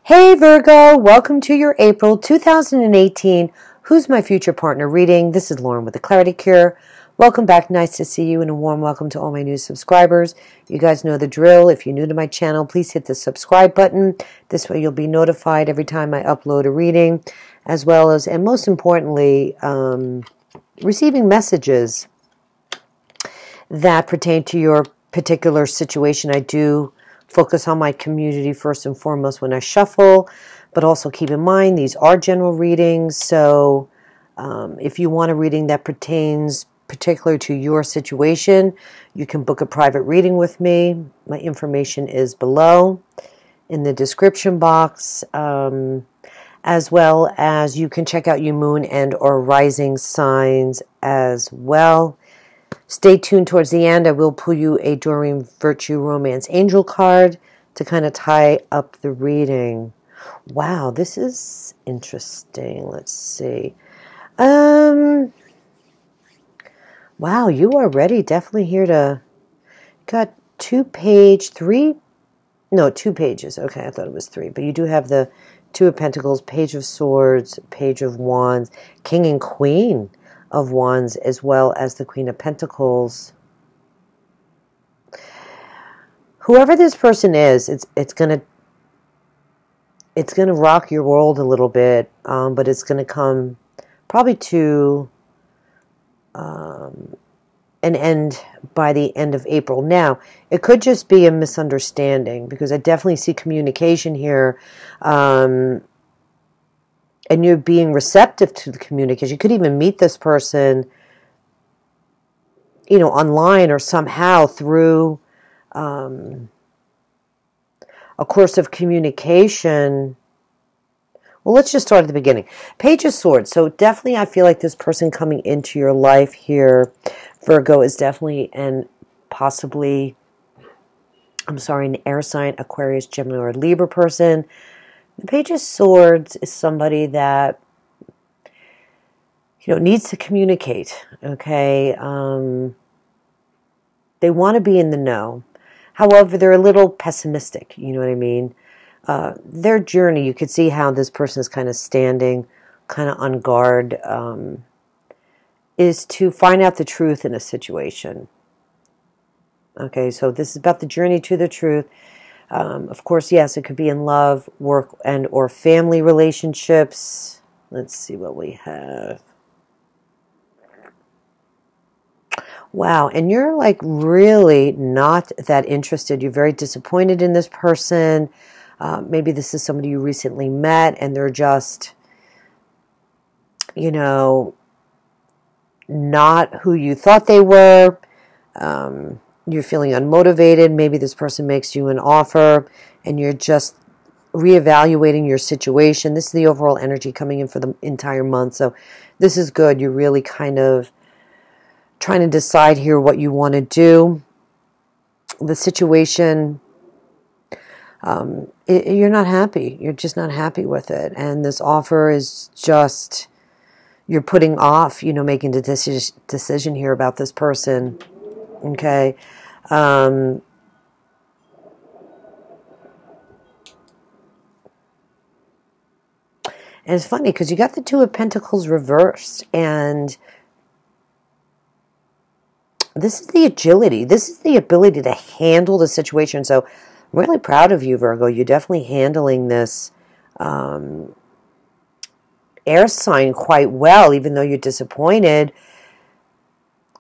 Hey Virgo, welcome to your April 2018 Who's My Future Partner reading. This is Lauren with the Clarity Cure. Welcome back. Nice to see you, and a warm welcome to all my new subscribers. You guys know the drill. If you're new to my channel, please hit the subscribe button. This way you'll be notified every time I upload a reading, as well as, and most importantly, receiving messages that pertain to your particular situation. I do focus on my community first and foremost when I shuffle, but also keep in mind these are general readings. So if you want a reading that pertains particularly to your situation, you can book a private reading with me. My information is below in the description box, as well as you can check out your moon and or rising signs as well. Stay tuned towards the end. I will pull you a Doreen Virtue Romance Angel card to kind of tie up the reading. Wow, this is interesting. Let's see. Wow, you are ready. Definitely here to... Got two pages. Okay, I thought it was three. But you do have the Two of Pentacles, Page of Swords, Page of Wands, King and Queen of Wands, as well as the Queen of Pentacles. Whoever this person is, it's gonna rock your world a little bit, but it's gonna come probably to an end by the end of April. Now, it could just be a misunderstanding, because I definitely see communication here, and you're being receptive to the communication. You could even meet this person, you know, online or somehow through a course of communication. Well, let's just start at the beginning. Page of Swords. So definitely I feel like this person coming into your life here, Virgo, is definitely an air sign, Aquarius, Gemini, or Libra person. The Page of Swords is somebody that, you know, needs to communicate, okay? They want to be in the know. However, they're a little pessimistic, you know what I mean? Their journey, you could see how this person is kind of standing, kind of on guard, is to find out the truth in a situation. Okay, so this is about the journey to the truth. Of course, yes, it could be in love, work, and or family relationships. Let's see what we have. Wow, and you're like really not that interested. You're very disappointed in this person. Maybe this is somebody you recently met and they're just, you know, not who you thought they were. You're feeling unmotivated. Maybe this person makes you an offer and you're just reevaluating your situation. This is the overall energy coming in for the entire month. So this is good. You're really kind of trying to decide here what you want to do. The situation, you're not happy. You're just not happy with it. And this offer is just, you're putting off, you know, making the decision here about this person. Okay. And it's funny because you got the Two of Pentacles reversed, and this is the agility. This is the ability to handle the situation. So I'm really proud of you, Virgo. You're definitely handling this air sign quite well, even though you're disappointed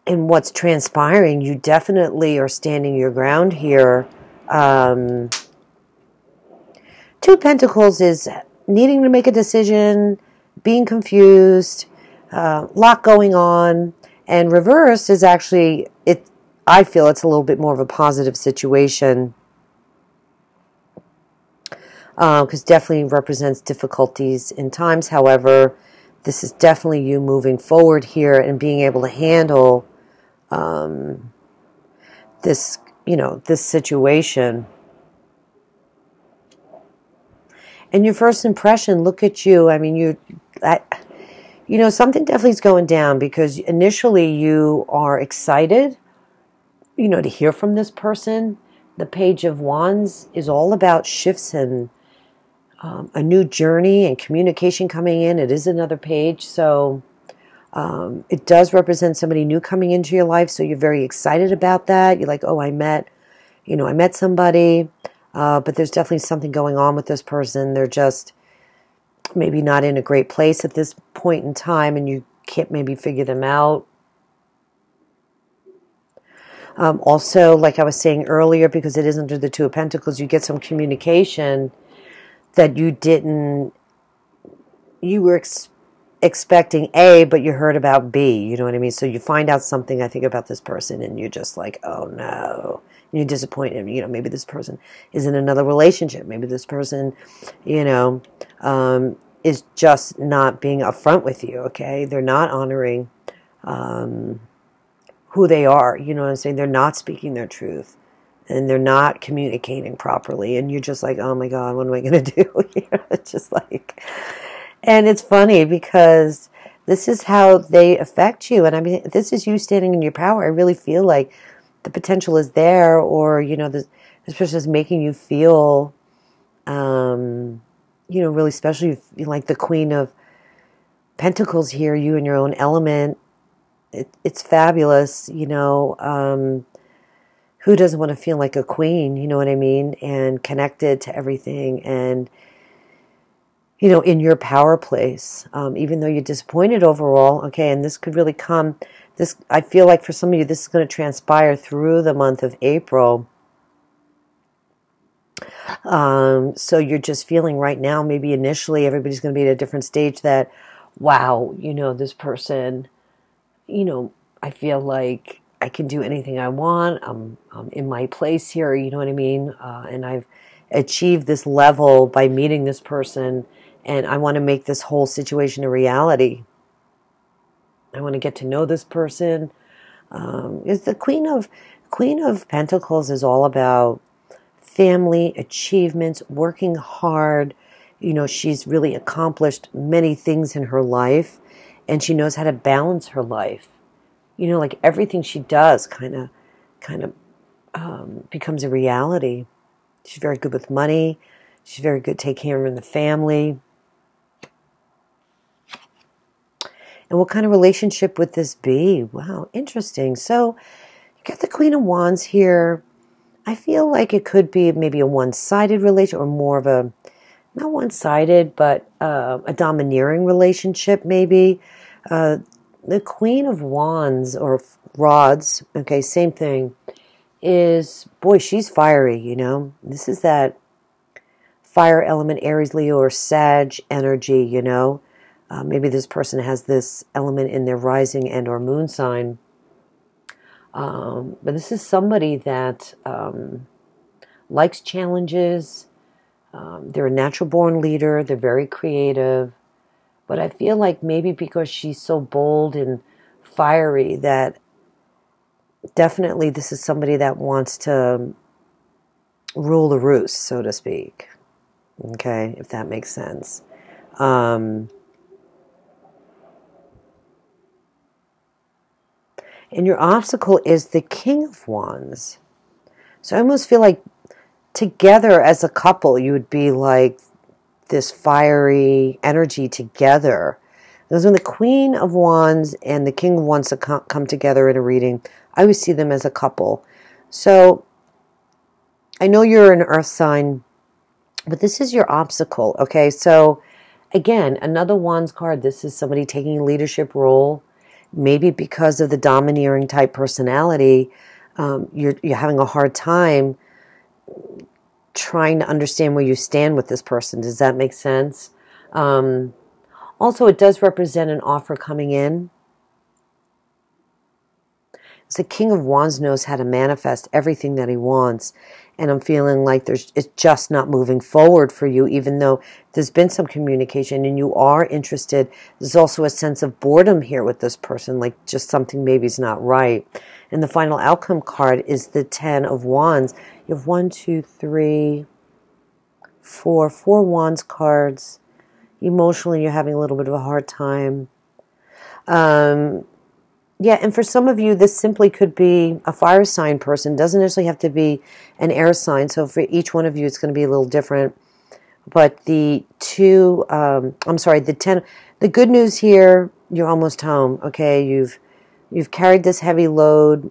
in what's transpiring. You definitely are standing your ground here. Two of Pentacles is needing to make a decision, being confused, lot going on. And reverse is actually, I feel it's a little bit more of a positive situation, because definitely represents difficulties in times. However, this is definitely you moving forward here and being able to handle this, you know, this situation. And your first impression, look at you. I mean, you know, something definitely is going down, because initially you are excited, you know, to hear from this person. The Page of Wands is all about shifts and a new journey and communication coming in. It is another page, so it does represent somebody new coming into your life, so you're very excited about that. You're like, oh, I met somebody, but there's definitely something going on with this person. They're just maybe not in a great place at this point in time, and you can't maybe figure them out. Also, like I was saying earlier, because it is under the Two of Pentacles, you get some communication that you were expecting A, but you heard about B, you know what I mean? So you find out something, I think, about this person, and you're just like, oh no. And you're disappointed. Maybe this person is in another relationship. Maybe this person, is just not being upfront with you, okay? They're not honoring who they are, you know what I'm saying? They're not speaking their truth, and they're not communicating properly, and you're just like, oh my God, what am I going to do? It's just like, and it's funny because this is how they affect you, and I mean, this is you standing in your power. I really feel like the potential is there, or, this person is making you feel, really special. You feel like the Queen of Pentacles here, you in your own element. It's fabulous, who doesn't want to feel like a queen, you know what I mean, and connected to everything, and, in your power place, even though you're disappointed overall, okay, and this could really come, I feel like for some of you, this is going to transpire through the month of April. So you're just feeling right now, maybe initially, everybody's going to be at a different stage that, wow, this person, I feel like I can do anything I want. I'm in my place here, you know what I mean? And I've achieved this level by meeting this person, and I want to make this whole situation a reality. I want to get to know this person. Is the Queen of Pentacles is all about family, achievements, working hard. She's really accomplished many things in her life, and she knows how to balance her life. Like everything she does kind of becomes a reality. She's very good with money. She's very good taking care of the family. And what kind of relationship would this be? Wow, interesting. So you got the Queen of Wands here. I feel like it could be maybe a one-sided relationship, or more of a, not one-sided, but a domineering relationship maybe. The Queen of Wands, or Rods, okay, same thing, is, boy, she's fiery, This is that fire element, Aries, Leo, or Sag energy, Maybe this person has this element in their rising and or moon sign. But this is somebody that likes challenges. They're a natural-born leader. They're very creative. But I feel like maybe because she's so bold and fiery, that definitely this is somebody that wants to rule the roost, so to speak. Okay, if that makes sense. And your obstacle is the King of Wands. So I almost feel like together as a couple, you would be like this fiery energy together. Because when the Queen of Wands and the King of Wands come together in a reading, I always see them as a couple. So I know you're an earth sign, but this is your obstacle, okay? So again, another Wands card. This is somebody taking a leadership role. Maybe because of the domineering type personality, you're having a hard time trying to understand where you stand with this person. Does that make sense? Also, it does represent an offer coming in. So the King of Wands knows how to manifest everything that he wants. And I'm feeling like it's just not moving forward for you, even though there's been some communication and you are interested. There's also a sense of boredom here with this person, like just something maybe is not right. And the final outcome card is the Ten of Wands. You have 1, 2, 3, 4 Wands cards. Emotionally, you're having a little bit of a hard time. Yeah, and for some of you, this simply could be a fire sign person. Doesn't necessarily have to be an air sign. So for each one of you, it's going to be a little different. But the two, I'm sorry, the 10, the good news here, you're almost home, okay? You've carried this heavy load,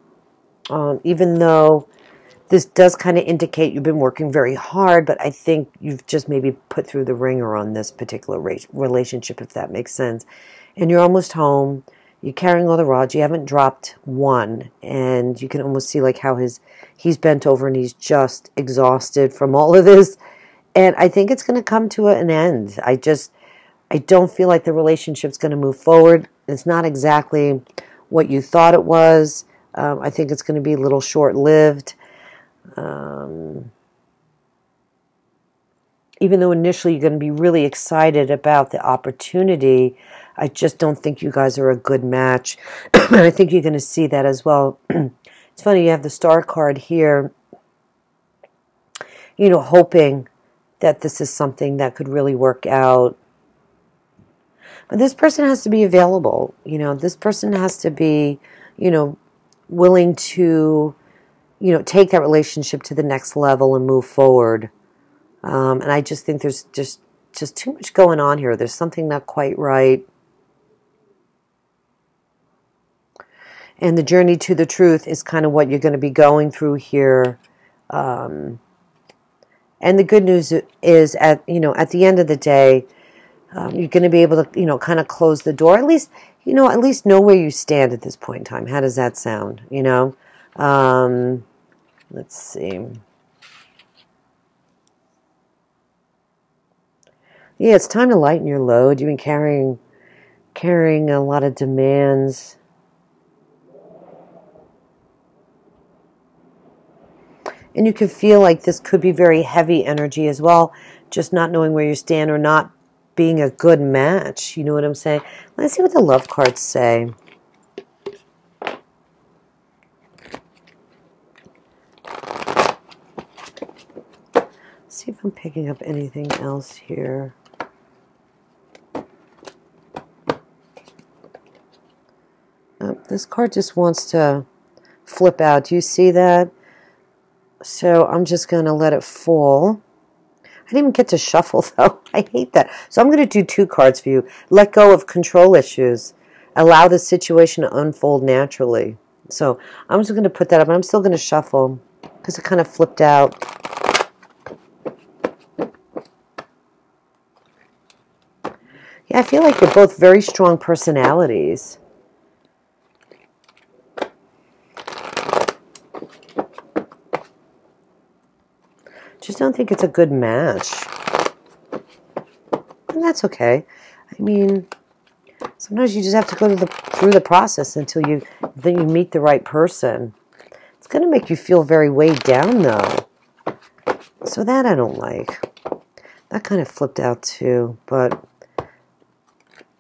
even though this does kind of indicate you've been working very hard, but I think you've just maybe put through the ringer on this particular relationship, if that makes sense. And you're almost home. You're carrying all the rods. You haven't dropped one, and you can almost see like how he's bent over and he's just exhausted from all of this. And I think it's going to come to an end. I don't feel like the relationship's going to move forward. It's not exactly what you thought it was. I think it's going to be a little short-lived. Even though initially you're going to be really excited about the opportunity, I just don't think you guys are a good match. And I think you're going to see that as well. It's funny, you have the Star card here, hoping that this is something that could really work out. But this person has to be available. This person has to be, willing to, take that relationship to the next level and move forward. And I just think there's just too much going on here. There's something not quite right. And the journey to the truth is kind of what you're going to be going through here. And the good news is at the end of the day, you're going to be able to, kind of close the door. At least know where you stand at this point in time. How does that sound? Let's see. Yeah, it's time to lighten your load. You've been carrying a lot of demands. And you can feel like this could be very heavy energy as well, just not knowing where you stand or not being a good match. You know what I'm saying? Let's see what the love cards say. See if I'm picking up anything else here. This card just wants to flip out. Do you see that? So I'm just going to let it fall. I didn't even get to shuffle, though. I hate that. So I'm going to do 2 cards for you. Let go of control issues. Allow the situation to unfold naturally. So I'm just going to put that up. I'm still going to shuffle because it kind of flipped out. Yeah, I feel like you're both very strong personalities. Just don't think it's a good match. And that's okay. I mean, sometimes you just have to go through the process until then you meet the right person. It's going to make you feel very weighed down, though. So that I don't like. That kind of flipped out, too. But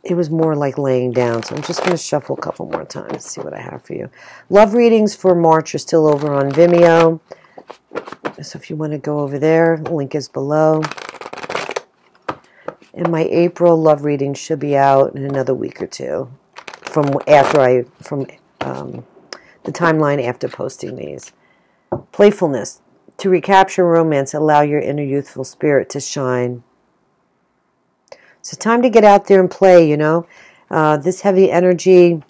it was more like laying down. So I'm just going to shuffle a couple more times, see what I have for you. Love readings for March are still over on Vimeo. So if you want to go over there, the link is below. And my April love reading should be out in another week or two from the timeline after posting these. Playfulness. To recapture romance, allow your inner youthful spirit to shine. So time to get out there and play, This heavy energy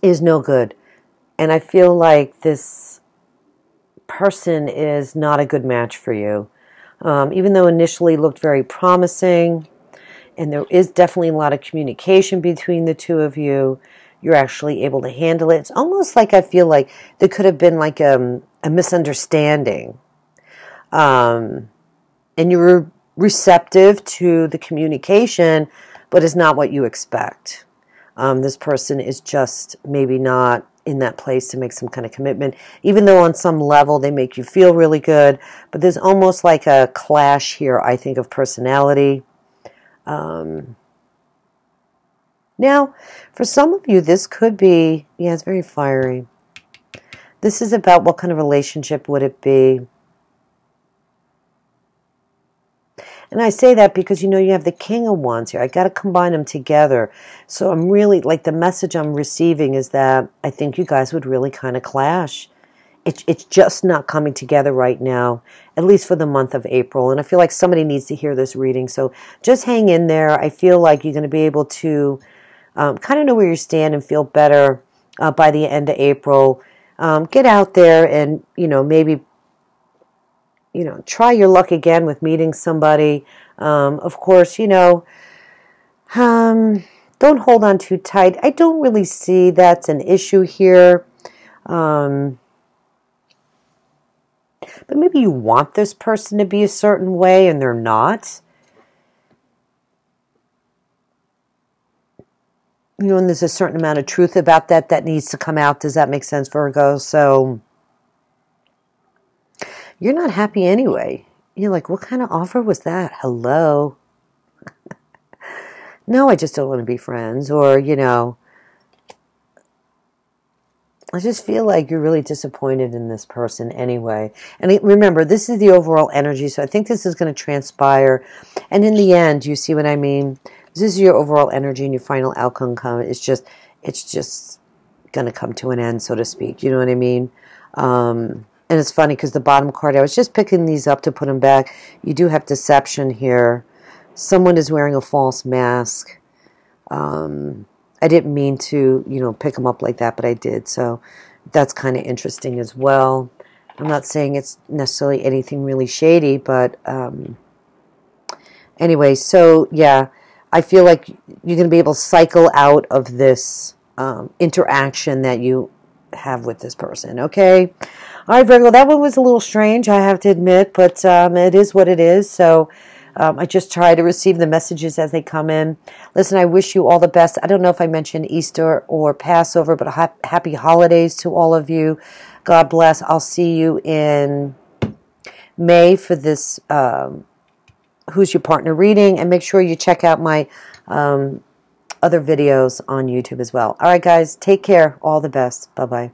is no good. And I feel like this person is not a good match for you. Even though initially looked very promising, and there is definitely a lot of communication between the two of you, you're actually able to handle it. It's almost like I feel like there could have been like a misunderstanding. And you were receptive to the communication, but it's not what you expect. This person is just maybe not in that place to make some kind of commitment, even though on some level they make you feel really good. But there's almost like a clash here, I think, of personality. Now, for some of you, this could be, it's very fiery. This is about what kind of relationship would it be. And I say that because, you have the King of Wands here. I got to combine them together. So I'm really, like, the message I'm receiving is that I think you guys would really kind of clash. it's just not coming together right now, at least for the month of April. And I feel like somebody needs to hear this reading. So just hang in there. I feel like you're going to be able to kind of know where you stand and feel better by the end of April. Get out there and, maybe, try your luck again with meeting somebody. Of course, don't hold on too tight. I don't really see that's an issue here. But maybe you want this person to be a certain way and they're not. And there's a certain amount of truth about that needs to come out. Does that make sense, Virgo? So you're not happy anyway. You're like, what kind of offer was that? Hello? No, I just don't want to be friends. Or, I just feel like you're really disappointed in this person anyway. And remember, this is the overall energy, so I think this is going to transpire. And in the end, you see what I mean? This is your overall energy and your final outcome. It's just going to come to an end, so to speak. You know what I mean? And it's funny because the bottom card, I was just picking these up to put them back. You do have deception here. Someone is wearing a false mask. I didn't mean to, pick them up like that, but I did. So that's kind of interesting as well. I'm not saying it's necessarily anything really shady, but anyway, so yeah, I feel like you're going to be able to cycle out of this interaction that you have with this person, okay? All right, Virgo, that one was a little strange, I have to admit, but it is what it is. So I just try to receive the messages as they come in. Listen, I wish you all the best. I don't know if I mentioned Easter or Passover, but happy holidays to all of you. God bless. I'll see you in May for this Who's Your Partner reading. And make sure you check out my other videos on YouTube as well. All right, guys, take care. All the best. Bye-bye.